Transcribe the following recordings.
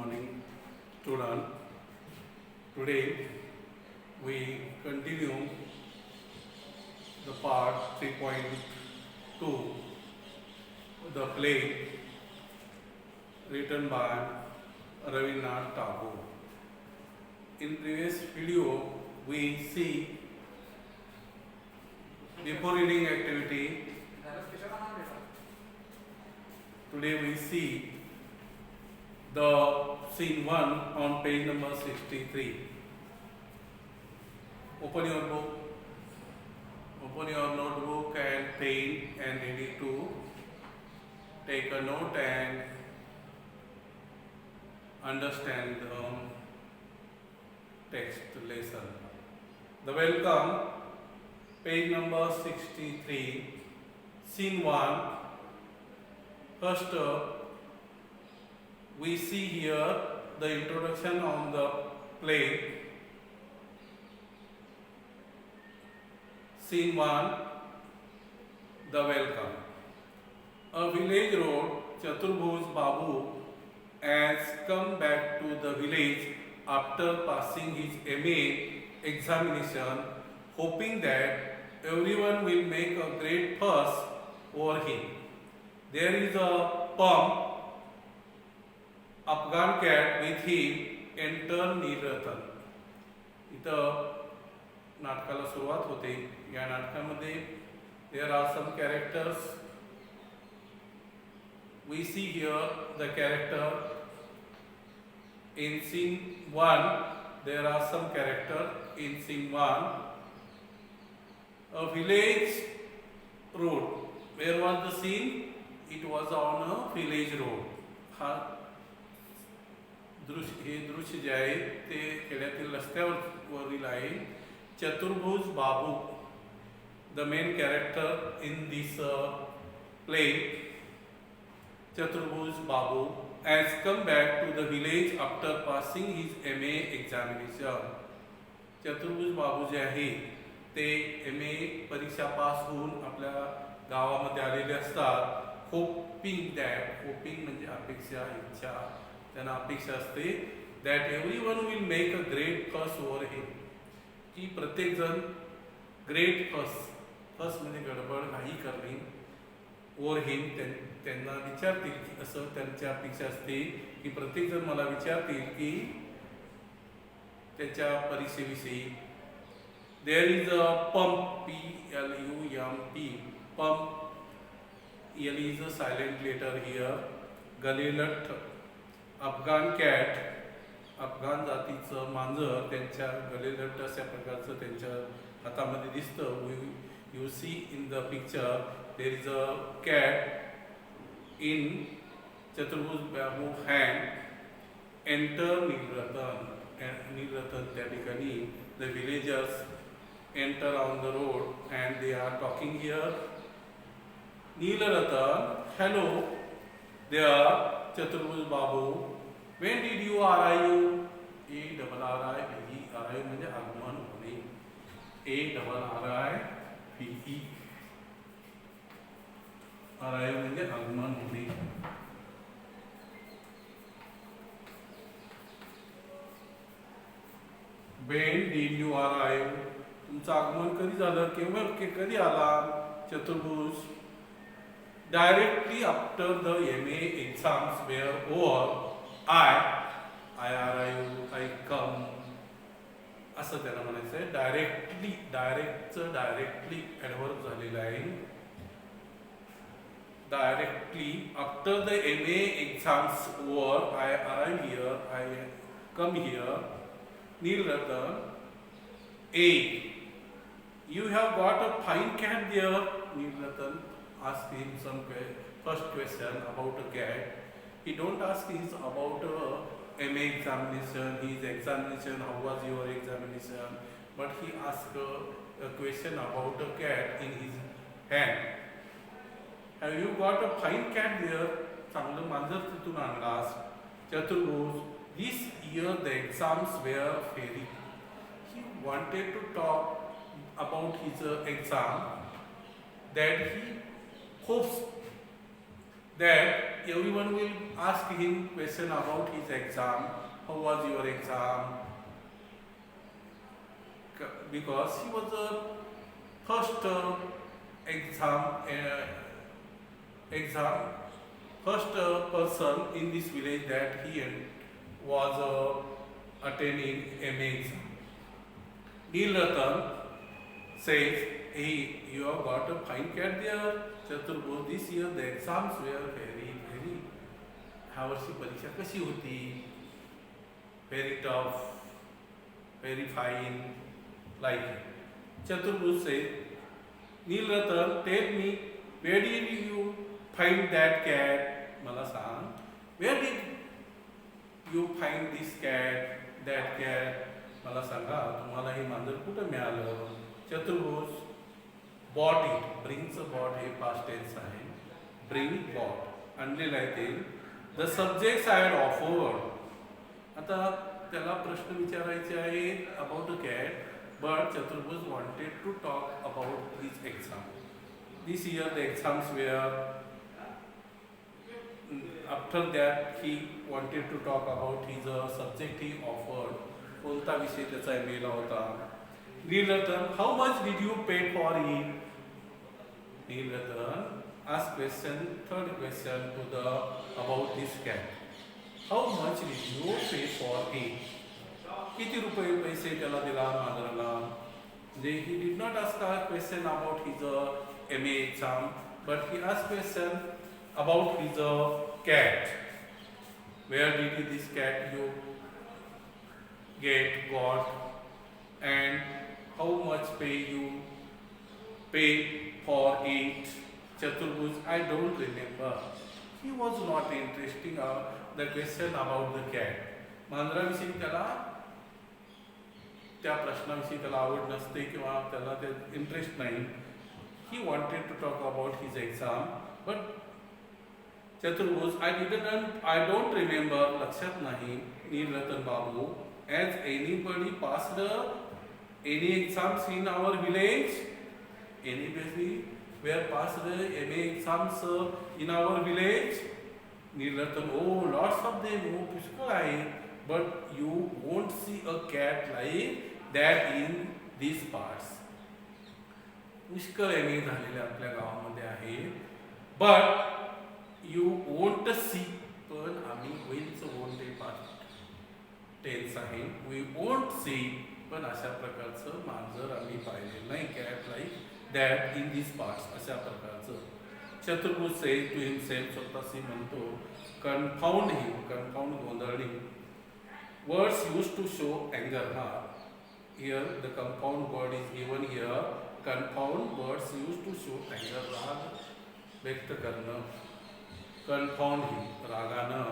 morning, student. Today we continue the part 3.2, the play written by Rabindranath Tagore. In previous video, we see before reading activity. Today we see the scene 1 on page number 63. Open your book, open your notebook and pen and ready to take a note and understand the text lesson. The welcome, page number 63, scene 1. First, we see here the introduction on the play. Scene 1, the welcome. A village road, Chaturbhuj Babu has come back to the village after passing his MA examination, hoping that everyone will make a great fuss over him. There is a pump, Afghan cat with him, enter Nilratan. इथं नाटकाला सुरुवात होते. या नाटकामध्ये there are some characters. We see here the character. In scene 1, there are some characters. In scene 1, a village road. Where was the scene? It was on a village road. हे दृश्य जे आहे ते खेड्यातील रस्त्यावरील आहे. Chaturbhuj Babu, the main character in this play, Chaturbhuj Babu has come back to the village after passing his MA examination. चतुर्भुज बाबू जे आहे ते MA परीक्षा पास होऊन आपल्या गावामध्ये आलेले असतात. होपिंग म्हणजे अपेक्षा, इच्छा, त्यांना अपेक्षा असते that everyone will make a great फस ओव्हर हिम, की प्रत्येक जण ग्रेट फस म्हणजे गडबड घाई करणे ओव्हर हिम, त्यांना विचारतील की असं त्यांची अपेक्षा असते की प्रत्येक जण मला विचारतील की त्याच्या परीक्षेविषयी. There is a pump, PLUMP, pump, L is a silent letter here. गलेलठ, अफगाण कॅट, अफगाण जातीचं मांजर त्यांच्या गलेलठ अशा प्रकारचं त्यांच्या हातामध्ये दिसतं. You see in the picture there is a cat in Chaturbhuj Babu hand. Enter Neelratan त्या ठिकाणी the villagers enter on the road and they are talking here. Neelaratan, hello there, Chaturbhuj Babu. When did you arrive? arrive म्हणजे आगमन होणे. ARRIVE, arrive म्हणजे आगमन होणे. When did you arrive? तुमचं आगमन कधी झालं, केव्हा, कधी आला? चतुर्भुज. Directly after the MA exams were over, I arrived, I come. असं त्याला म्हणायचं आहे. डायरेक्टचं डायरेक्टली ॲडव्हर्ब झालेलं आहे. Directly after the MA exams over, I arrive here, I come here. Neelratan, A, you have got a fine cat there. Neelratan ask him some first question about a cat. He don't ask him about MA examination, his examination, how was your examination, but he asked a question about a cat in his hand. Have you got a fine cat there? चांगलं मांजर तिथून आणलास. चतुर्भुज, this year the exams were fairy. He wanted to talk about his exam, that he hopes that everyone will ask him question about his exam. How was your exam? Because he was the first exam exam first person in this village that he was attending MA exam. Neil Ratan says, hey, you have got a fine cat there. Chaturbhuj, this year the exams were very ह्या वर्षी परीक्षा कशी होती? Very tough, very fine, like it. Chaturbhuj said, Neil Ratan, tell me, where did you find that cat? मला सांग, where did you find this cat, that cat? मला सांगा, तुम्हाला हे मांजर कुठं मिळालं? Chaturbhuj bought it. Brings bought hey past tense आहे. Bring bought. Underline it. The subjects I had offered. आता त्याला प्रश्न विचारायचे आहेत about a cat, but Chaturbhuj wanted to talk about his exam. This year the exams were. After that he wanted to talk about his subject he offered. कोणता विषय त्याचा email होता? Neil Ratan, how much did you pay for it? Neil Ratan asked third question about this cat. How much did you pay for it? किती रुपये पैसे त्याला दिला मांजराला? He did not ask a question about his MA exam, but he asked question about his cat. Where did this cat you got, and how much you pay for it? Chaturbhuj, I don't remember. He was not interesting the question about the cat. मांजराविषयी त्याला त्या प्रश्नाविषयी त्याला आवड नसते किंवा त्याला ते interest नाही. He wanted to talk about his exam, but Chaturbhuj, I don't remember. लक्षात नाही. Neil Ratan Babu, has anybody passed any exams in our village? Anybody were passed MA exams in our village? Neil Ratan, oh, lots of them. Oh, पुष्कळ आहे. But you won't see a cat like that in these parts. पुष्कळ MA झालेले आपल्या गावामध्ये आहे. But you won't see. पण आम्ही whenचं won't हे पाहतो. टेन्स आहे. We won't see. पण अशा प्रकारचं मांजर आम्ही पाहिलेलं नाही. Cat like that in this parts अशा प्रकारचं. Chaturbhuj says to himself, स्वतःशी म्हणतो, confound him, confound गोंधळणी. Words used to show anger. Here the compound word is given here. Confound words used to show anger, राग व्यक्त करणं. Confound him, रागानं.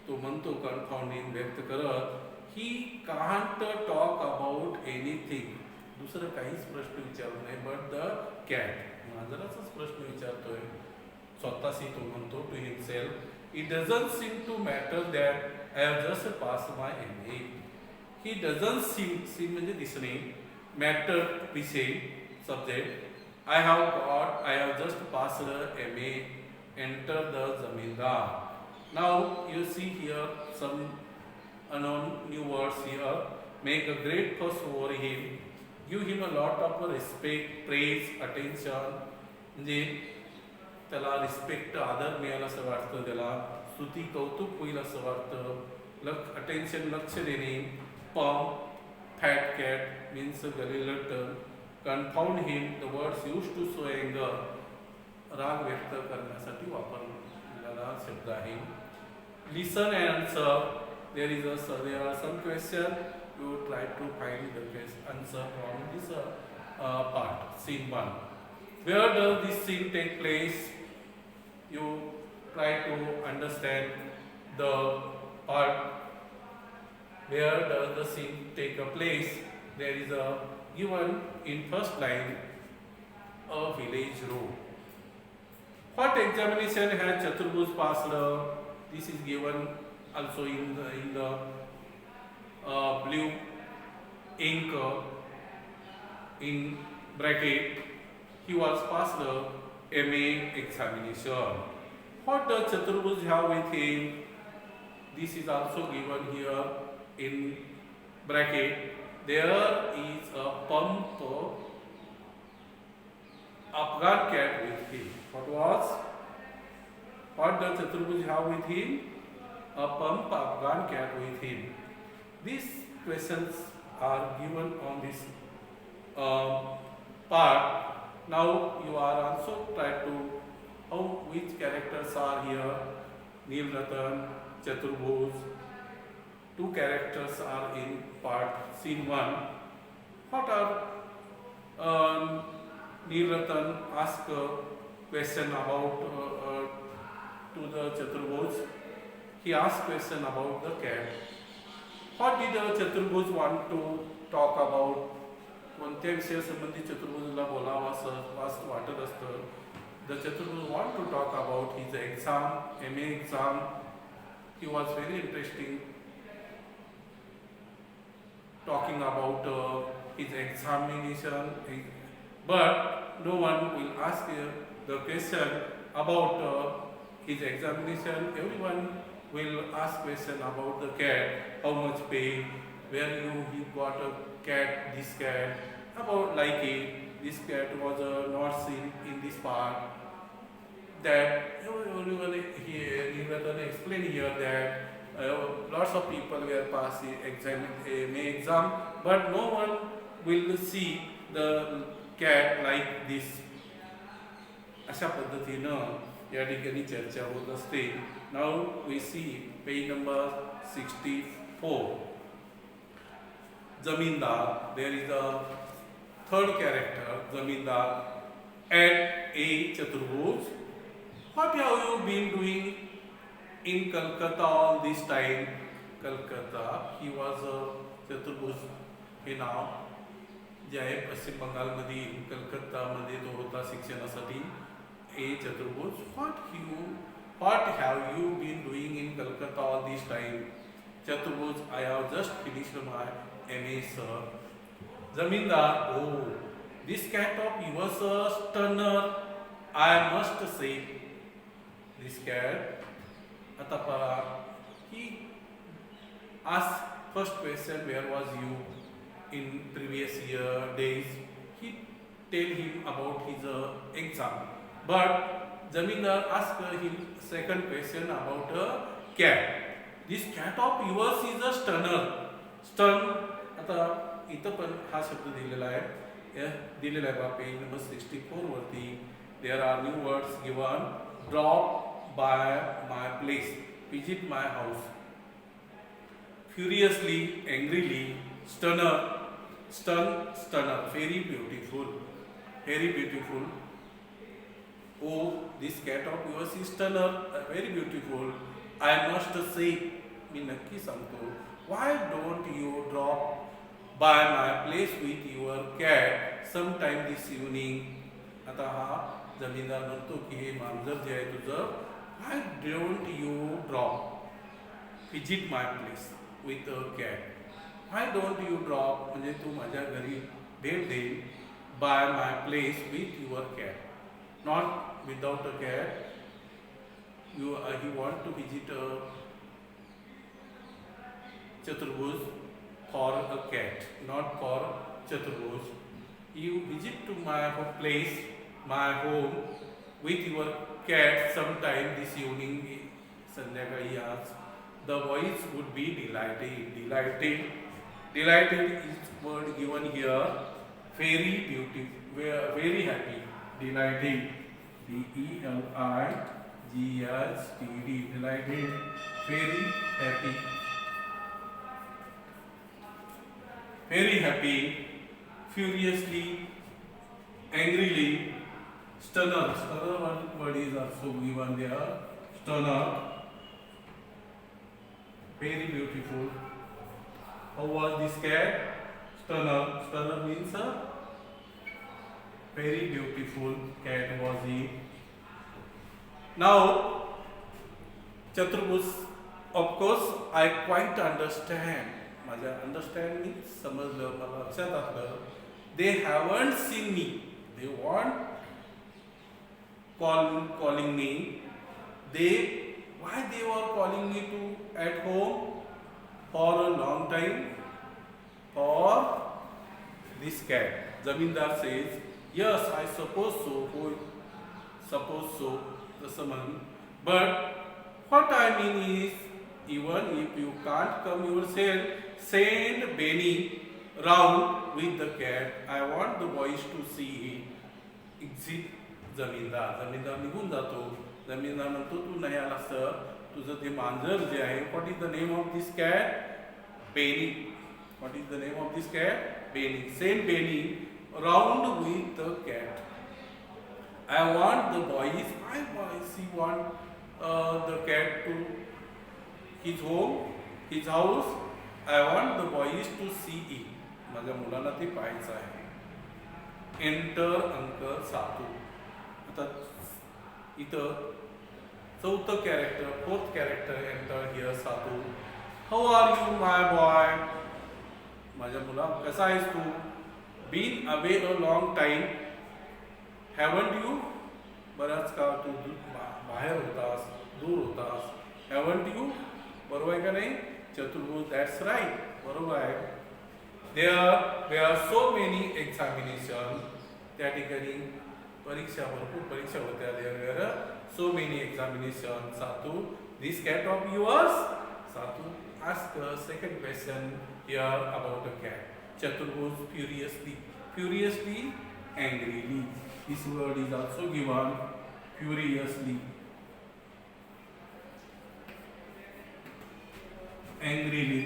तो म्हणतो confound him व्यक्त करत. He can't talk about anything. दुसरं काहीच प्रश्न विचारत नाही. But the cat. मांजराचाच प्रश्न विचारतोय. स्वतःशी तो म्हणतो to himself, it doesn't seem to matter that I have just passed my MA. He doesn't seem म्हणजे दिसणे. Matter विषय subject. I have just passed MA. Enter the zamindar. Now you see here some unknown new words here. Make a great fuss over him. Give him a lot of respect, praise, attention. म्हणजे त्याला respect, आदर मिळेल असं वाटतं. त्याला स्तुती, कौतुक होईल असं वाटतं. अटेन्शन, लक्ष देणे. पम्प, फॅट कॅट मीन्स गलिलट. Confound him, the words use to show anger, राग व्यक्त करण्यासाठी वापरलेला शब्द आहे. Listen and answer. there are some question. You try to find the answer from this part. Scene 1. Where does this scene take place? You try to understand the part where does the scene take a place. There is a given in first line a village road. What examination has Chaturbhuj passed? This is given also in the blue ink in bracket. He was passed MA examination. What does Chaturbhuj have with him? This is also given here in bracket. There is a pump Afghan cat with him. What does Chaturbhuj have with him? A pump Afghan cat with him. These questions are given on this part. Now you are also try to which characters are here. Neel Ratan, Chaturbhuj. Two characters are in part scene 1. What are Neel Ratan ask a question about to the Chaturbhuj. He asked question about the cat. What did Chaturbhuj want to talk about? कोणत्या विषयासंबंधी चतुर्भुजला बोलावं असं वाटत असतं. The Chaturbhuj want to talk about his exam, MA exam. He was very interesting talking about his examination, but no one will ask the question about his examination. Everyone will ask question about the cat, how much pay, where he got a cat, this cat, about like it, this cat was not seen in this part. That everyone here explain here that lots of people were passing exam, but no one will see the cat like this. अशा पद्धतीनं या ठिकाणी चर्चा होत असते. Now we see page number 64. Zamindar. There is a third character, Zamindar. At A. Chaturbhuj. What have you been doing in Calcutta all this time? Calcutta. He was Chaturbhuj हे नाव जे आहे पश्चिम बंगालमधील कलकत्तामध्ये तो होता शिक्षणासाठी. A. Chaturbhuj. What have you been doing in Calcutta all this time? Chaturbhuj, I have just finished my MA, sir. Zamindar, oh, this cat of yours a stunner, I must say. This cat, Atapara, he asked first question, where was you in previous year days? He tell him about his exam. But Zamindar asked him second question about a cat. This cat of yours is a stunner. Stun. आता इथं पण हा शब्द दिलेला आहे. दिलेला आहे page number 64 वरती. There are new words given. Drop by my place. Visit my house. Furiously, angrily, stunner. Stun, stunner. Very beautiful. Very beautiful. Oh, this cat of yours is stunner. Very beautiful. I must say, मी नक्की सांगतो. Why don't you drop by my place with your cat sometime this evening? आता हा जमीनदार म्हणतो की हे मांजर जे आहे तुझं, why don't you drop visit my place with a cat? Why don't you drop म्हणजे तू माझ्या घरी भेट दे by my place with your cat, not without a cat. You want to visit a Chaturbhuj for a cat, not for Chaturbhuj. You visit to my place, my home with your cat sometime this evening. संध्याकाळी आज. The voice would be delighted. Delighted. Delighted is word given here. Very beautiful. Very happy. Delighted. D-E-L-I-G-H-T-D. Delighted. Very happy. Very happy, furiously, angrily, stunner. Stunner one word is also given there. Stunner. Very beautiful. How was this cat? Stunner. Stunner means a very beautiful cat was he. Now, Chaturbhuj, of course, I quite understand. माझ्या understand मी समजलं, मला लक्षात आलं. They haven't seen me, they want calling me, why they were calling me to at home for a long time? For this cat. Zamindar says, yes, I suppose so. Oh, suppose so, the summon. But what I mean is, even if you can't come yourself, send Benny round with the cat. I want the boys to see it. Exit zamindar निघून जातो. जमीनदार म्हणतो तू नाही आला sir, तुझं ते मांजर जे आहे, what is the name of this cat? Benny. What is the name of this cat? Benny. Send Benny round with the cat. I want the boys, why boys he want the cat to his home, his house. I want the boys to see it. माझ्या मुलांना ते पाहायचं आहे. Enter Uncle Satu. आता इथं चौथं character, fourth character enter here Satu. How are you my boy? माझ्या मुला कसा आहेस तू? Been away a long time. Haven't you? बराच काळ तू बाहेर होतास, दूर होतास. Haven't you? बरोबर आहे का नाही? चतुर्भुज, दॅट्स राईट, बरोबर आहे. There are so many examination. त्या ठिकाणी परीक्षा, भरपूर परीक्षा होत्या. There so many examination. Satu, this cat of yours? Satu ask a second question here about a cat. Chaturbhuj furiously, angrily. This word is also given, furiously, angrily.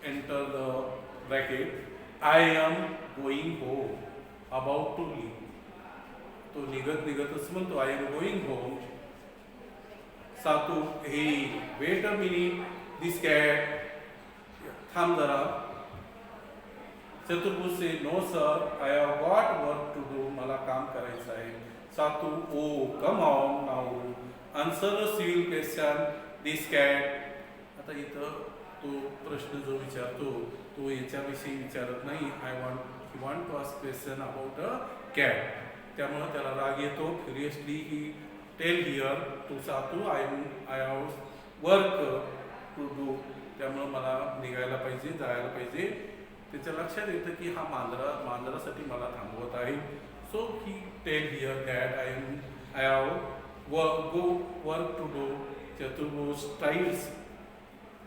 Enter the bracket. I am going home, about to leave. तो निघतच म्हणतो I am going home. Satu, hey, wait a minute, this cat. थांब जरा. चतुर्भुज से no sir, I have got work to do. मला काम करायचं आहे. सातू, oh come on now, answer a civil question, this cat. आता इथं तो प्रश्न जो विचारतो तो याच्याविषयी विचारत नाही. he want to ask question about a cat. त्यामुळे त्याला राग येतो. Furiously he tell here to Satu I have work to do. त्यामुळे मला निघायला पाहिजे, जायला पाहिजे. त्याच्या लक्षात येतं की हा मांजरासाठी मला थांबवत आहे. So he tell here that I have go work to do. चतुर्भुज स्टाईल्स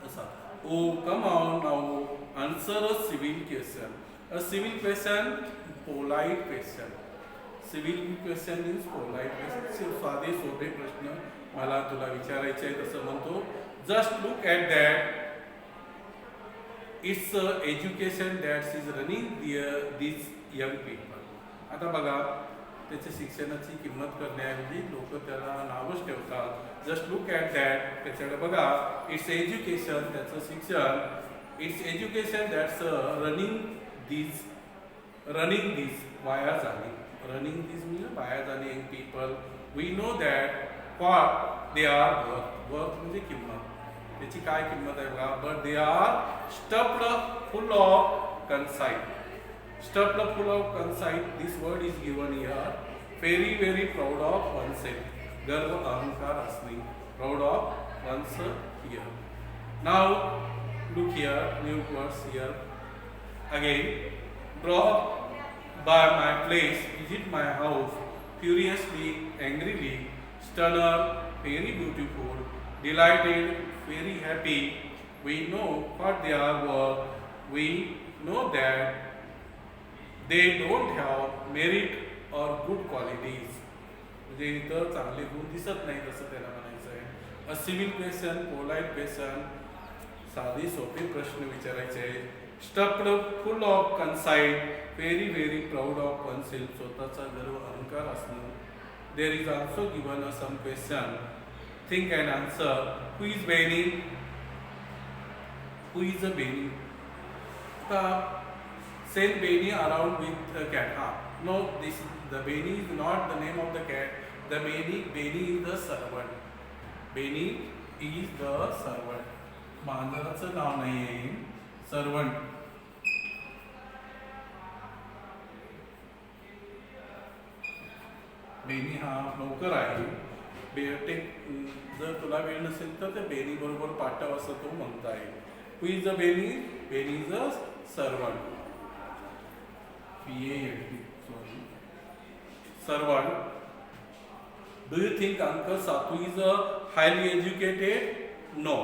असा. Oh come on now, answer a civil question. A civil question, polite question. Civil question means polite question. साधे सोपे प्रश्न मला तुला विचारायचे आहे तसं म्हणतो. Just look at that, it's education that's is running this young people. आता बघा, त्याच्या शिक्षणाची किंमत करण्याऐवजी लोक त्याला नावच ठेवतात. जस्ट लुक ॲट दॅट, त्याच्याकडे बघा. इट्स एज्युकेशन, त्याचं शिक्षण. It's education that's running this via झाली. Running this means वाया जाणे young people. We know that what they are worth म्हणजे किंमत. त्याची काय किंमत आहे बघा. But they are stuffed full of conceit. Stuffed full of conceit. This word is given here. Very proud of oneself. गर्व अहंकार असणे. Proud of oneself here. Now look here, new words here. Again, draw by my place, visit my house, furiously, angrily, stunner, very beautiful, delighted, very happy. We know what they are worth. We know that they don't have merit or good qualities. म्हणजे इतर चांगले गुण दिसत नाही तसं त्याला म्हणायचं आहे. A civil question, polite question, साधे सोपे प्रश्न विचारायचे आहे. Stuffed full of conceit, very proud of oneself, स्वतःचा गर्व अहंकार असणं. There is also given a some question, think and answer. Who is Benny? Who is a Benny? आता send Benny around with cat. No, this the Benny is not the name of the cat. The Benny is the servant. Benny is the servant. मांजराचं नाव नाही आहे, servant. Beni हा नोकर आहे. ते जर तुला वेळ नसेल तर ते बेनी बरोबर पाठव असं तो म्हणता येईल. Who is a Benny? Benny is a servant. Sorry, servant. Do you think Uncle Satu is a highly educated? No.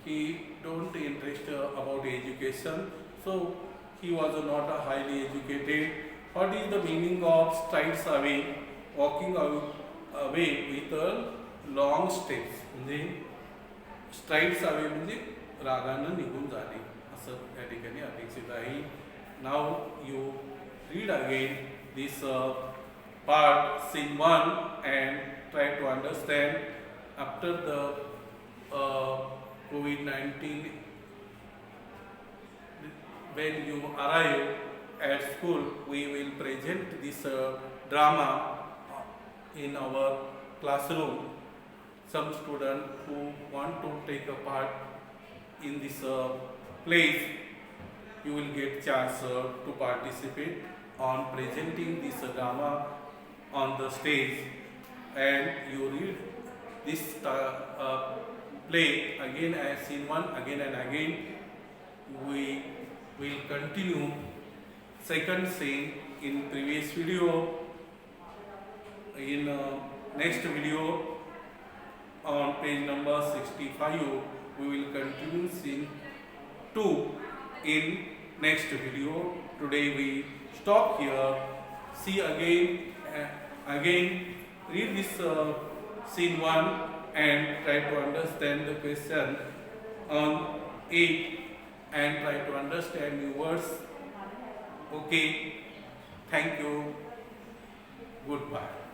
He don't interest about education, so he was not a highly educated. What is the meaning of strides away? Walking away with a long steps. म्हणजे strides away म्हणजे रागानं निघून जाणे असं त्या ठिकाणी अपेक्षित आहे. Now you read again this part scene 1 and try to understand after the COVID-19 when you arrive at school we will present this drama in our classroom. Some students who want to take a part in this place you will get chance to participate on presenting this drama on the stage, and you read this play again as scene 1 again and again. We will continue second scene in previous video. In next video on page number 65 we will continue scene 2 in next video. Today we stop here. See again read this scene 1 and try to understand the question on it and try to understand new words. Okay, thank you, goodbye.